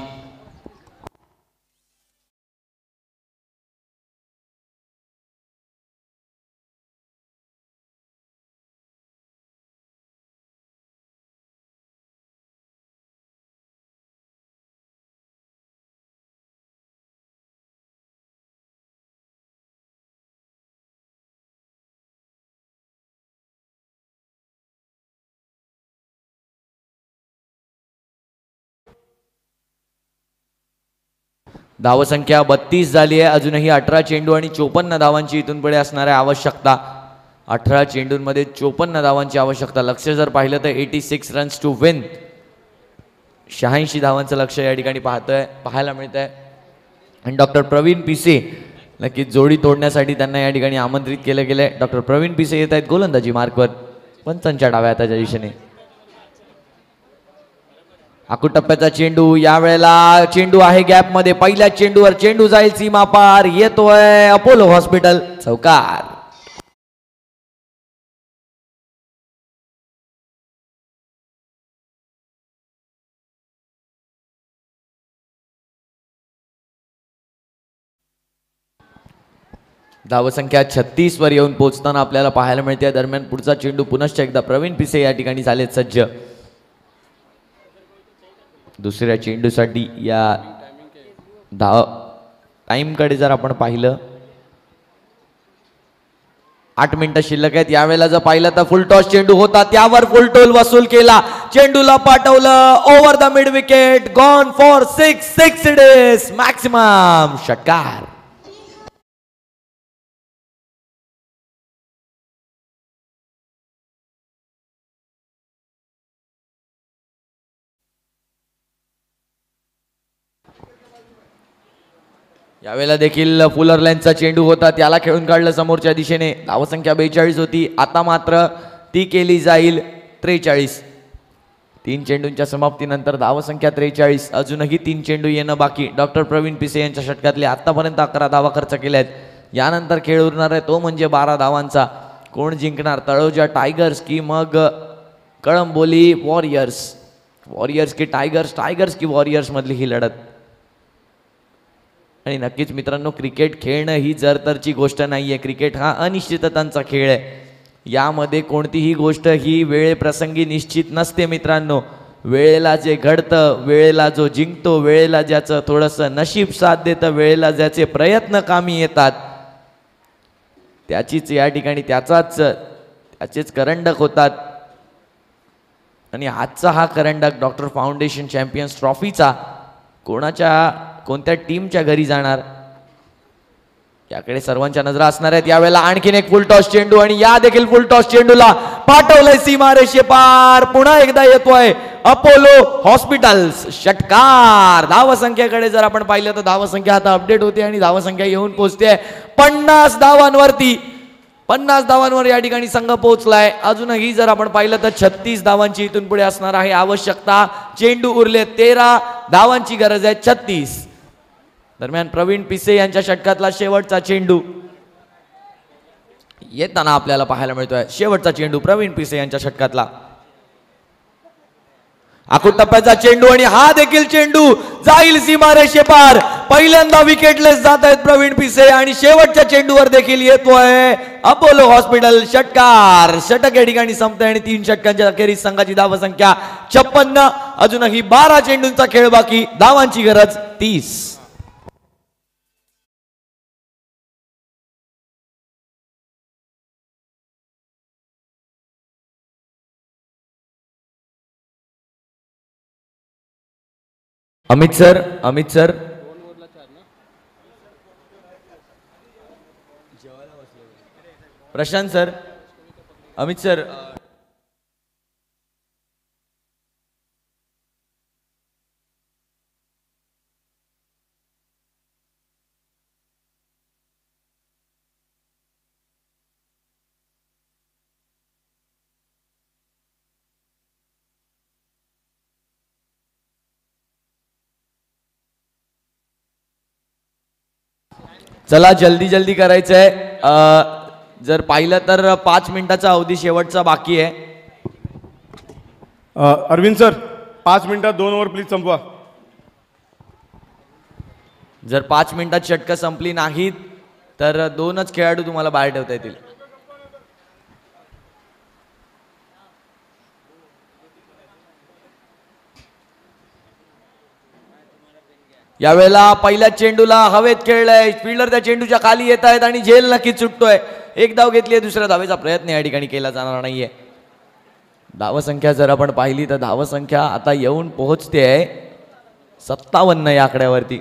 धावसंख्या 32 झाली आहे. अजूनही 18 चेंडू आणि 54 धावांची इथून पुढे असणार आहे आवश्यकता. 18 चेंडूंमध्ये 54 धावांची आवश्यकता. लक्ष जर पाहिलं तर 86 रन्स टू विन, 86 धावांचं लक्ष या ठिकाणी पाहायला मिळत आहे. आणि डॉक्टर प्रवीण पिसे नक्कीच जोडी तोडण्यासाठी त्यांना या ठिकाणी आमंत्रित केलं गेलंय. डॉक्टर प्रवीण पिसे येत आहेत गोलंदाजी मार्कवर, पंचांच्या डाव्या हाताच्या दिशेने. आकुटप्प्याचा चेंडू. यावेळेला चेंडू आहे गॅपमध्ये. पहिल्या चेंडूवर चेंडू जाईल सीमा पार, येतोय अपोलो हॉस्पिटल, चौकार. धावसंख्या 36 वर येऊन पोहोचताना आपल्याला पाहायला मिळते. दरम्यान पुढचा चेंडू पुनश्च एकदा प्रवीण पिसे या ठिकाणी झालेत सज्ज. दुसऱ्या चेंडूसाठी या टाइमकडे जर आपण पाहिलं 8 मिनिटं शिल्लक आहेत. यावेळेला जर पाहिलं तर फुल टॉस चेंडू होता, त्यावर फुल टोल वसूल केला. चेंडूला पाठवलं over the mid wicket, gone for 6 it is maximum, षटकार. यावेळेला देखील फुलर लाईनचा चेंडू होता, त्याला खेळून काढलं समोरच्या दिशेने. धावसंख्या 42 होती, आता मात्र ती केली जाईल 43. 3 चेंडूंच्या समाप्तीनंतर धावसंख्या 43. अजूनही 3 चेंडू येणं बाकी. डॉक्टर प्रवीण पिसे यांच्या षटकातले आतापर्यंत 11 धावा खर्च केल्या आहेत. यानंतर खेळ उरणार आहे तो म्हणजे 12 धावांचा. कोण जिंकणार, तळोजा टायगर्स की मग कळंबोली वॉरियर्स? वॉरियर्स की टायगर्स, टायगर्स की वॉरियर्स मधली ही लढत. आणि नक्कीच मित्रांनो, क्रिकेट खेळणं ही जरतरची गोष्ट नाही आहे. क्रिकेट हा अनिश्चिततांचा खेळ आहे. यामध्ये कोणतीही गोष्ट ही वेळेप्रसंगी निश्चित नसते मित्रांनो. वेळेला जे घडतं, वेळेला जो जिंकतो, वेळेला ज्याचं थोडंसं नशीब साथ देतं, वेळेला ज्याचे प्रयत्न कामी येतात, त्याचीच या ठिकाणी त्याचेच करंडक होतात. आणि आजचा हा करंडक डॉक्टर फाउंडेशन चॅम्पियन्स ट्रॉफीचा कोणत्या टीमच्या घरी जाणार याकडे सर्वांच्या नजरा असणार आहेत. यावेळेला आणखीन एक फुल टॉस चेंडू आणि या देखील फुल टॉस चेंडूला पाठवलंय सीमारेषे पार. पुन्हा एकदा येतोय अपोलो हॉस्पिटल्स, षटकार. धावसंख्येकडे जर आपण पाहिलं तर धावसंख्या आता अपडेट होते आणि धावसंख्या येऊन पोहोचते 50 धावांवरती. 50 धावांवर या ठिकाणी संघ पोहोचलाय. अजूनही जर आपण पाहिलं तर 36 धावांची इथून पुढे असणार आहे आवश्यकता. चेंडू उरले 13, धावांची गरज आहे 36. दरम्यान प्रवीण पिसे यांच्या षटकातला शेवटचा चेंडू येताना आपल्याला पाहायला मिळतोय. शेवटचा चेंडू प्रवीण पिसे यांच्या षटकातला. आखूड टप्प्याचा चेंडू आणि हा देखील चेंडू जाईल सीमारेषेपार. पहिल्यांदा विकेटलेस जात आहेत प्रवीण पिसे आणि शेवटच्या चेंडूवर देखील येतोय अपोलो हॉस्पिटल षटकार. षटक या ठिकाणी संपते आणि 3 षटकांच्या अखेरीस संघाची धावसंख्या 56. अजूनही 12 चेंडूंचा खेळ बाकी. धावांची गरज 30. Amit sir Prashant sir, Amit sir, चला जल्दी करायचंय. जर पाहिलं तर 5 मिनिटाचा अवधी शेवटचा बाकी आहे. अरविंद सर 5 मिनिटात 2 ओव्हर प्लीज संपवा. जर 5 मिनिटात षटकं संपली नाहीत तर 2च खेळाडू तुम्हाला बाहेर ठेवता येतील. यावेळेला पहिल्या चेंडूला हवेत खेळलंय. फिल्डर त्या चेंडूच्या खाली येत आहेत आणि झेल नक्कीच सुटतोय. एक धाव घेतली, दुसऱ्या धावेचा प्रयत्न या ठिकाणी केला जाणार नाहीये. धावसंख्या जर आपण पाहिली तर धावसंख्या आता येऊन पोहोचते 57 या आकड्यावरती.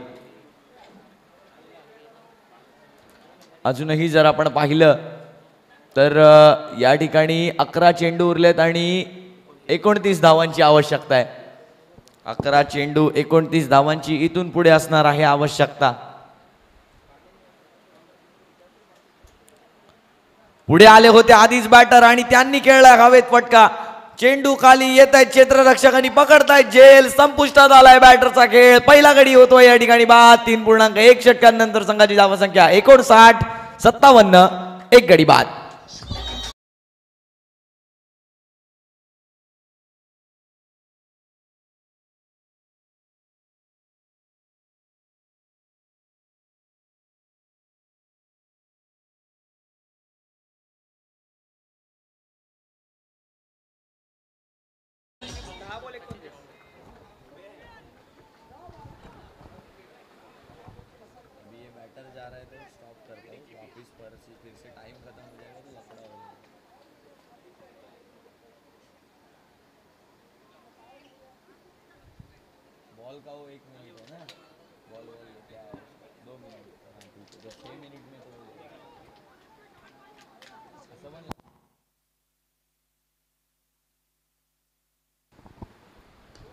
अजूनही जर आपण पाहिलं तर या ठिकाणी 11 चेंडू उरलेत आणि 29 धावांची आवश्यकता आहे. 11 चेंडू 29 धावांची इथून पुढे असणार आहे आवश्यकता. पुढे आले होते आधीच बॅटर आणि त्यांनी खेळलाय हवेत फटका. चेंडू खाली येत आहेत क्षेत्ररक्षकांनी पकडतायत झेल. संपुष्टात आलाय बॅटरचा खेळ. पहिला गडी होतोय या ठिकाणी बाद. 3.1 षटकांनंतर संघाची धावसंख्या 59, 57, 1 गडी बाद.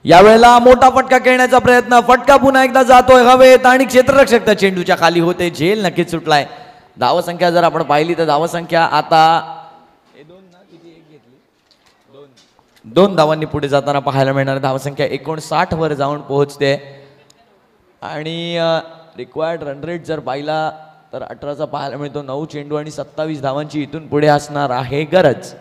यावेळेला मोठा फटका खेळण्याचा प्रयत्न. फटका पुन्हा एकदा जातोय हवेत आणि क्षेत्ररक्षक त्या चेंडूच्या खाली होते. झेल नक्कीच सुटलाय. धावसंख्या जर आपण पाहिली तर धावसंख्या आता 2 धावांनी पुढे जाताना पाहायला मिळणार. धावसंख्या 59 वर जाऊन पोहोचते आणि रिक्वायर्ड रन रेट जर पाहिला तर 18चा पाहायला मिळतो. 9 चेंडू आणि 27 धावांची इथून पुढे असणार आहे गरज.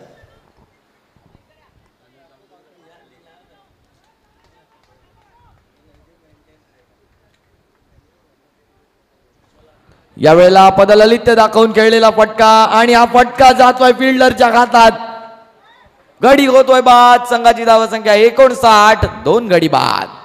यावेळेला पदललित्य दाखवून खेळलेला फटका आणि हा फटका जातोय फिल्डरच्या हातात. गडी होतोय बाद. संघाची धावसंख्या 59, 2 गडी बाद.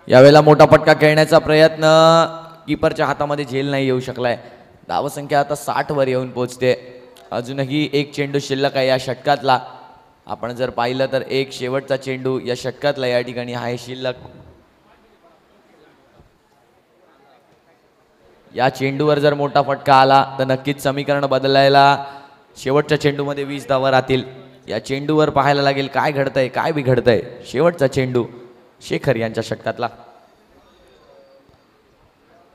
यावेळेला मोठा फटका खेळण्याचा प्रयत्न कीपरच्या हातामध्ये झेल नाही येऊ शकलाय. धावसंख्या आता 60 वर येऊन पोहोचते. अजूनही एक चेंडू शिल्लक आहे या षटकातला. आपण जर पाहिलं तर एक शेवटचा चेंडू या षटकातला या ठिकाणी आहे शिल्लक. या चेंडूवर जर मोठा फटका आला तर नक्कीच समीकरण बदलायला शेवटच्या चेंडूमध्ये 20 धावा राहतील. या चेंडूवर पाहायला लागेल काय घडतंय काय बिघडतंय. शेवटचा चेंडू शेखर यांच्या षटकातला.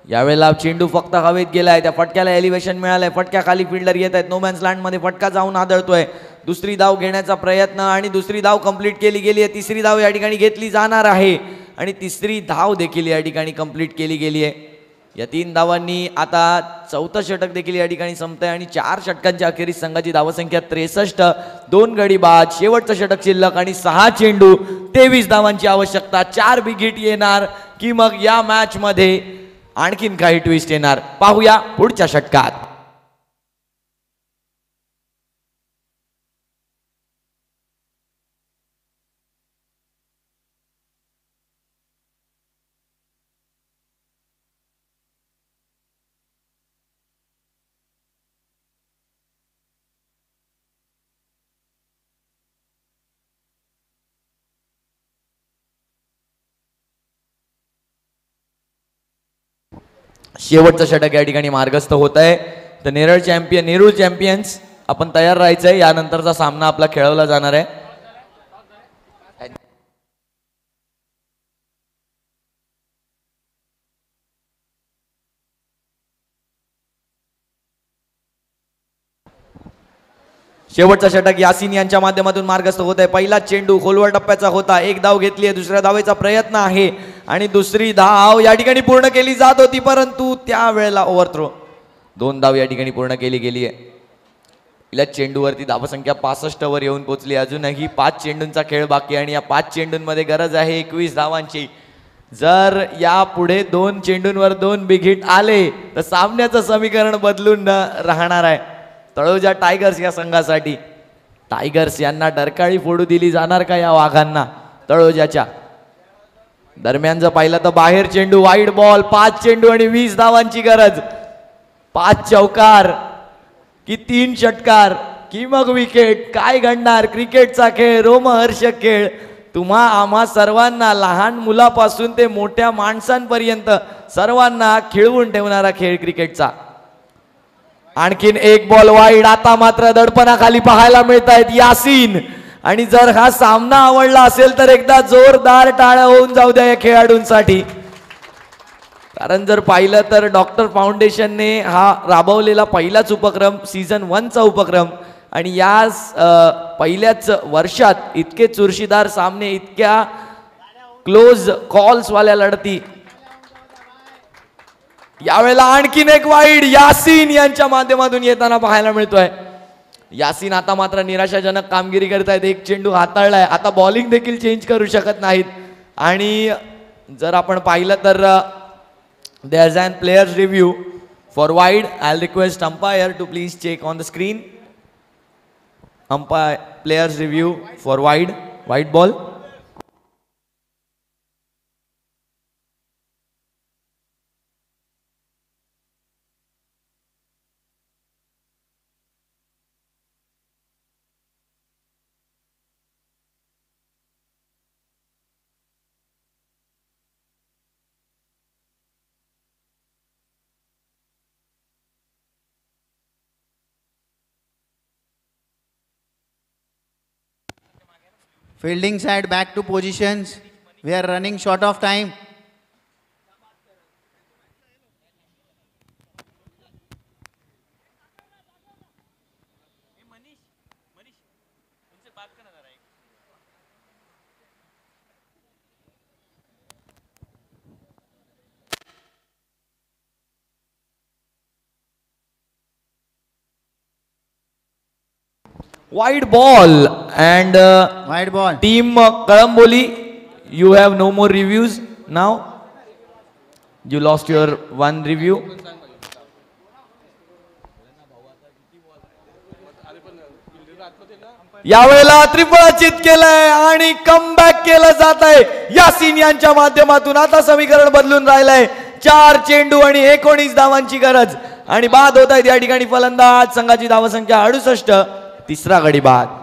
यावेळेला चेंडू फक्त हवेत गेलाय. त्या फटक्याला एलिव्हेशन मिळालंय. फटक्या खाली फिल्डर येत आहेत. नो मॅन्स लँड मध्ये फटका जाऊन आदळतोय. दुसरी धाव घेण्याचा प्रयत्न आणि दुसरी धाव कंप्लीट केली गेली आहे. तिसरी धाव या ठिकाणी घेतली जाणार आहे आणि तिसरी धाव देखील या ठिकाणी कंप्लीट केली गेली आहे. या 3 धावांनी आता चौथं षटक देखील या ठिकाणी संपतंय आणि 4 षटकांच्या अखेरीस संघाची धावसंख्या 63. 2 गडी बाद, शेवटचं षटक शिल्लक आणि 6 चेंडू, 23 धावांची आवश्यकता. 4 बिग हिट येणार की मग या मॅच मध्ये आणखीन काही ट्विस्ट येणार. पाहूया पुढच्या षटकात. शेवटचं षटक या ठिकाणी मार्गस्थ होत आहे. तर नेरूळ चॅम्पियन्स आपण तयार राहायचंय. यानंतरचा सामना आपला खेळवला जाणार आहे. शेवटचा षटक यासिन यांच्या माध्यमातून मार्गस्थ होत आहे. पहिला चेंडू खोलवर टप्प्याचा होता. एक धाव घेतली आहे. दुसऱ्या धावेचा प्रयत्न आहे आणि दुसरी धाव या ठिकाणी पूर्ण केली जात होती परंतु त्यावेळेला ओव्हरथ्रो. 2 धाव या ठिकाणी पूर्ण केली गेली आहे. पहिल्या चेंडूवरती धावसंख्या 65 वर येऊन पोहोचली. अजूनही 5 चेंडूंचा खेळ बाकी आणि या 5 चेंडूंमध्ये गरज आहे 21 धावांची. जर या पुढे 2 चेंडूंवर 2 बिग हिट आले तर सामन्याचं समीकरण बदलून राहणार आहे. तळोजा टायगर्स या संघासाठी. टायगर्स यांना डरकाळी फोडू दिली जाणार का या वाघांना तळोजाच्या. दरम्यान जर पाहिलं तर बाहेर चेंडू, वाईड बॉल, 5 चेंडू आणि 20 धावांची गरज. 5 चौकार की 3 षटकार की मग विकेट. काय घडणार. क्रिकेटचा खेळ, रोमहर्षक खेळ. तुम्हा आम्हा सर्वांना, लहान मुलापासून ते मोठ्या माणसांपर्यंत सर्वांना खिळवून ठेवणारा खेळ क्रिकेटचा. आणखीन एक बॉल वाईड. आता मात्र दडपणाखाली पाहायला मिळत आहेत यासिन. आणि जर हा सामना आवडला असेल तर एकदा जोरदार टाळ्या होऊन जाऊ द्या या खेळाडूंसाठी. कारण जर पाहिलं तर डॉक्टर फाउंडेशनने हा राबवलेला पहिलाच उपक्रम, सीझन 1चा उपक्रम आणि या पहिल्याच वर्षात इतके चुरशीदार सामने, इतक्या क्लोज कॉल्स वाल्या लढती. यावेळेला आणखीन एक वाईड यासिन यांच्या माध्यमातून येताना पाहायला मिळतोय. यासिन आता मात्र निराशाजनक कामगिरी करतायत. एक चेंडू हाताळलाय. आता बॉलिंग देखील चेंज करू शकत नाहीत. आणि जर आपण पाहिलं तर there's an players review for wide. I'll request umpire to please check on the screen. Umpire players review for wide ball. Fielding side back to positions. We are running short of time. Wide ball and Wide ball. team Kalamboli, you have no more reviews now. You lost your one review. यावेळेला त्रिफळाचित केलंय आणि कमबॅक केलं जात आहे यासीन यांच्या माध्यमातून. आता समीकरण बदलून राहिलंय. 4 चेंडू आणि 19 धावांची गरज आणि बाद होत आहेत या ठिकाणी फलंदाज. संघाची धावसंख्या 68. तिसरा गडी बाद.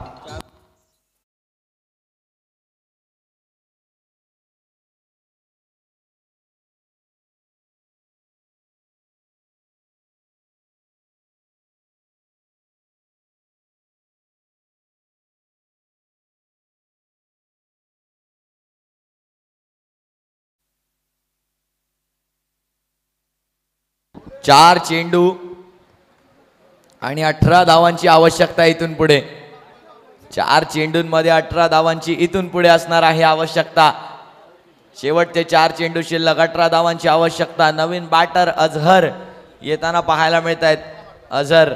चार चेंडू आणि 18 धावांची आवश्यकता इथून पुढे. 4 चेंडूंमध्ये 18 धावांची इथून पुढे असणार आहे आवश्यकता. शेवटचे 4 चेंडू शिल्लक. 18 धावांची आवश्यकता. नवीन बॅटर अझहर येताना पाहायला मिळत आहेत. अझहर,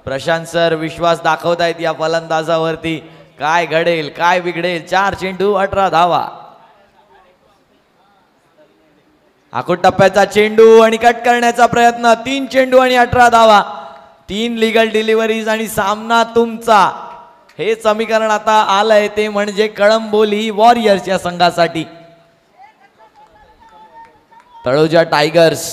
प्रशांत सर विश्वास दाखवत आहेत या फलंदाजावरती. काय घडेल काय बिघडेल. 4 चेंडू 18 धावा. आखूड टप्प्याचा चेंडू आणि कट करण्याचा प्रयत्न. 3 चेंडू आणि 18 धावा. 3 लिगल डिलिव्हरीज आणि सामना तुमचा. हे समीकरण आता आलंय ते म्हणजे कळंबोली वॉरियर्स या संघासाठी. तळोजा टायगर्स.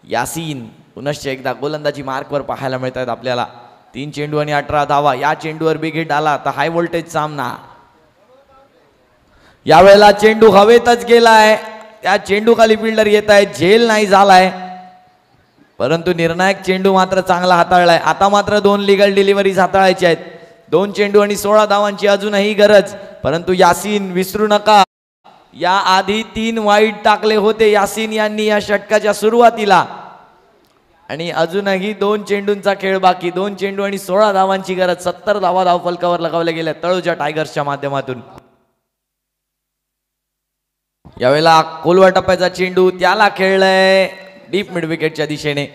यासीन पुनश्च एकदा गोलंदाजी मार्कवर पाहायला मिळत आहेत आपल्याला. 3 चेंडू आणि 18 धावा. या चेंडूवर बिग हिट आला तर हाय व्होल्टेज सामना. यावेळेला चेंडू हवेतच गेलाय. त्या चेंडू खाली फिल्डर येत आहे. झेल नाही झालाय परंतु निर्णायक चेंडू मात्र चांगला हाताळलाय. आता मात्र 2 लिगल डिलिव्हरीज हाताळायच्या आहेत. 2 चेंडू आणि 16 धावांची अजूनही गरज. परंतु यासीन विसरू नका, या आधी 3 वाईड टाकले होते यासीन यांनी या षटकाच्या सुरुवातीला आणि अजूनही 2 चेंडूंचा खेळ बाकी. 2 चेंडू आणि 16 धावांची गरज. 70 धावा धावफलकावर लगावल्या गेल्या तळोजा टायगर्सच्या माध्यमातून. यावेळेला कोलवा टप्प्याचा चेंडू त्याला खेळलाय डीप मिड विकेटच्या दिशेने.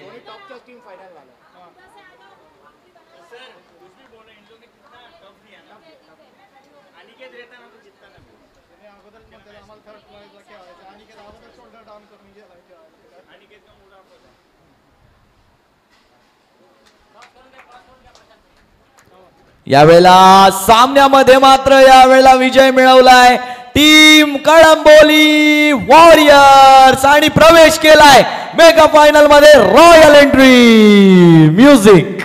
यावेळेला सामन्यामध्ये मात्र यावेळेला विजय मिळवलाय टीम कळंबोली वॉरियर्स आणि प्रवेश केलाय मेगा फायनल मध्ये. Royal entry music.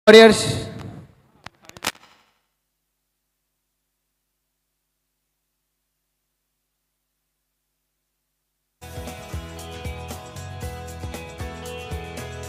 Warriors